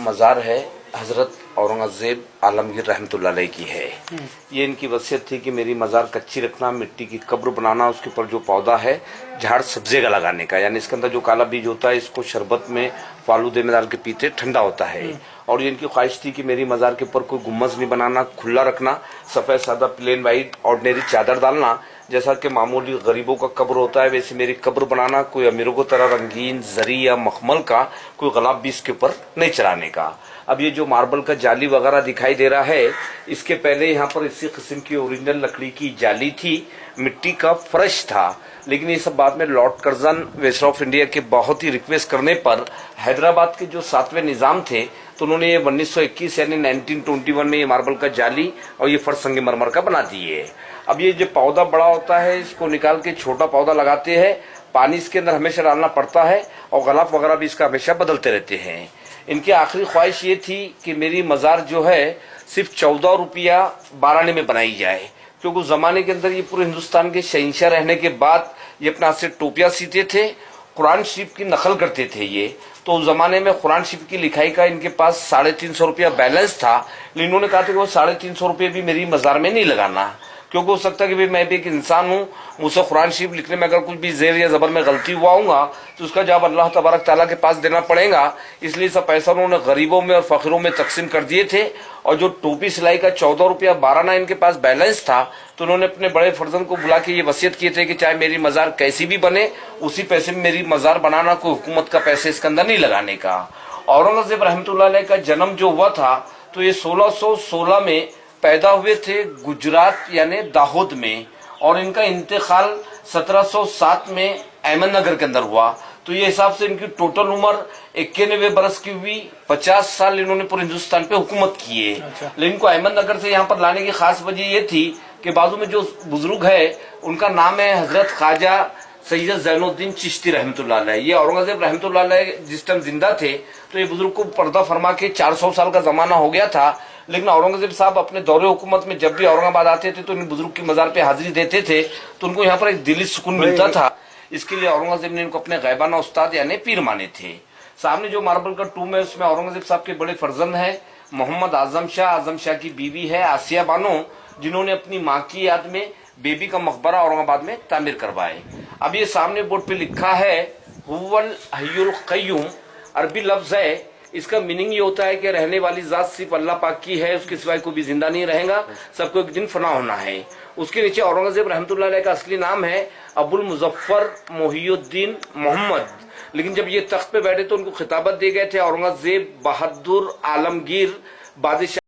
मज़ार है हज़रत औरंगज़ेब आलमगीर रहमतुल्लाह अलैह की है। ये इनकी वसीयत थी कि मेरी मज़ार कच्ची रखना, मिट्टी की कब्र बनाना, उसके ऊपर जो पौधा है झाड़ सब्ज़े का लगाने का, यानी इसके अंदर जो काला बीज होता है इसको शरबत में फालूदे में डाल के पीते, ठंडा होता है। और ये इनकी ख्वाहिश थी कि मेरी मज़ार के ऊपर कोई गुम्बज नहीं बनाना, खुला रखना, सफ़ेद सादा प्लेन वाइट ऑर्डिनरी चादर डालना, जैसा कि मामूली गरीबों का कब्र होता है वैसे मेरी कब्र बनाना, कोई अमीरों को तरह रंगीन जरी या मखमल का कोई गुलाब भी इसके ऊपर नहीं चढ़ाने का। अब ये जो मार्बल का जाली वगैरह दिखाई दे रहा है, इसके पहले यहाँ पर इसी किस्म की ओरिजिनल लकड़ी की जाली थी, मिट्टी का फर्श था, लेकिन ये सब बाद में Lord Curzon viceroy of India के बहुत ही रिक्वेस्ट करने पर हैदराबाद के जो 7वें निजाम थे तो उन्होंने ये 1921 यानी 1921 में ये मार्बल का जाली और ये फर्श संगमरमर का बना दिए। अब ये जो पौधा बड़ा होता है इसको निकाल के छोटा पौधा लगाते हैं, पानी इसके अंदर हमेशा डालना पड़ता है और गलाफ वगैरह भी इसका हमेशा बदलते रहते हैं। इनकी आखिरी ख्वाहिश ये थी कि मेरी मज़ार जो है सिर्फ 14 रुपया 12 आने में बनाई जाए, क्योंकि उस जमाने के अंदर ये पूरे हिंदुस्तान के शहंशाह रहने के बाद ये अपने हाथ से टोपियां सीते थे, कुरान शरीफ की नकल करते थे ये। तो उस जमाने में कुरान शरीफ की लिखाई का इनके पास 350 रुपया बैलेंस था, लेकिन इन्होंने कहा था कि वो 350 रुपये भी मेरी मज़ार में नहीं लगाना, क्योंकि हो सकता है कि भाई मैं भी एक इंसान हूँ, मुझसे कुरान शरीफ लिखने में अगर कुछ भी ज़ेर या ज़बर में गलती हुआ होगा तो उसका जवाब अल्लाह तबारक ताला के पास देना पड़ेगा। इसलिए सब पैसा उन्होंने गरीबों में और फ़कीरों में तकसीम कर दिए थे। और जो टोपी सिलाई का 14 रुपया 12 आना इनके पास बैलेंस था, तो उन्होंने अपने बड़े फर्जन को बुला के ये वसीयत किए थे कि चाहे मेरी मज़ार कैसी भी बने उसी पैसे में मेरी मज़ार बनाना, कोई हुकूमत का पैसे इसके अंदर नहीं लगाने का। औरंगज़ेब रहमतुल्लाह अलैह का जन्म जो हुआ था तो ये 1616 में पैदा हुए थे गुजरात यानी दाहोद में, और इनका इंतकाल 1707 में अहमदनगर के अंदर हुआ। तो ये हिसाब से इनकी टोटल उम्र 91 बरस की हुई। 50 साल इन्होंने पूरे हिंदुस्तान पे हुकूमत की है। लेकिन इनको अहमदनगर से यहाँ पर लाने की खास वजह ये थी कि बाजू में जो बुजुर्ग है उनका नाम है हजरत ख्वाजा सैयद ज़ैनुद्दीन चिश्ती रहमतुल्लाह अलैह। ये औरंगज़ेब रहमतुल्लाह अलैह जिस टाइम जिंदा थे तो ये बुजुर्ग को पर्दा फरमा के 400 साल का जमाना हो गया था, लेकिन औरंगज़ेब साहब अपने दौरे हुकूमत में जब भी औरंगाबाद आते थे तो इन बुजुर्ग की मज़ार पे हाजिरी देते थे, तो उनको यहाँ पर एक दिली सुकून मिलता था। इसके लिए औरंगज़ेब ने इनको अपने गैबाना उस्ताद यानी पीर माने थे। सामने जो मार्बल का टूम है उसमें औरंगज़ेब साहब के बड़े फर्जंद है मोहम्मद आजम शाह की बीवी है आसिया बानो, जिन्होंने अपनी माँ की याद में बेबी का मकबरा औरंगाबाद में तामीर करवाए। अब ये सामने बोर्ड पे लिखा है हुवल हय्युल क़य्यूम, अरबी लफ्ज है, इसका मीनिंग ये होता है कि रहने वाली जात सिर्फ अल्लाह पाक की है, उसके सिवाय कोई भी जिंदा नहीं रहेगा, सबको एक दिन फना होना है। उसके नीचे औरंगज़ेब रहमतुल्लाह अलैह का असली नाम है अबुल मुज़फ़्फ़र मोहियुद्दीन मोहम्मद, लेकिन जब ये तख्त पे बैठे तो उनको खिताबत दिए गए थे औरंगज़ेब बहादुर आलमगीर बादशाह।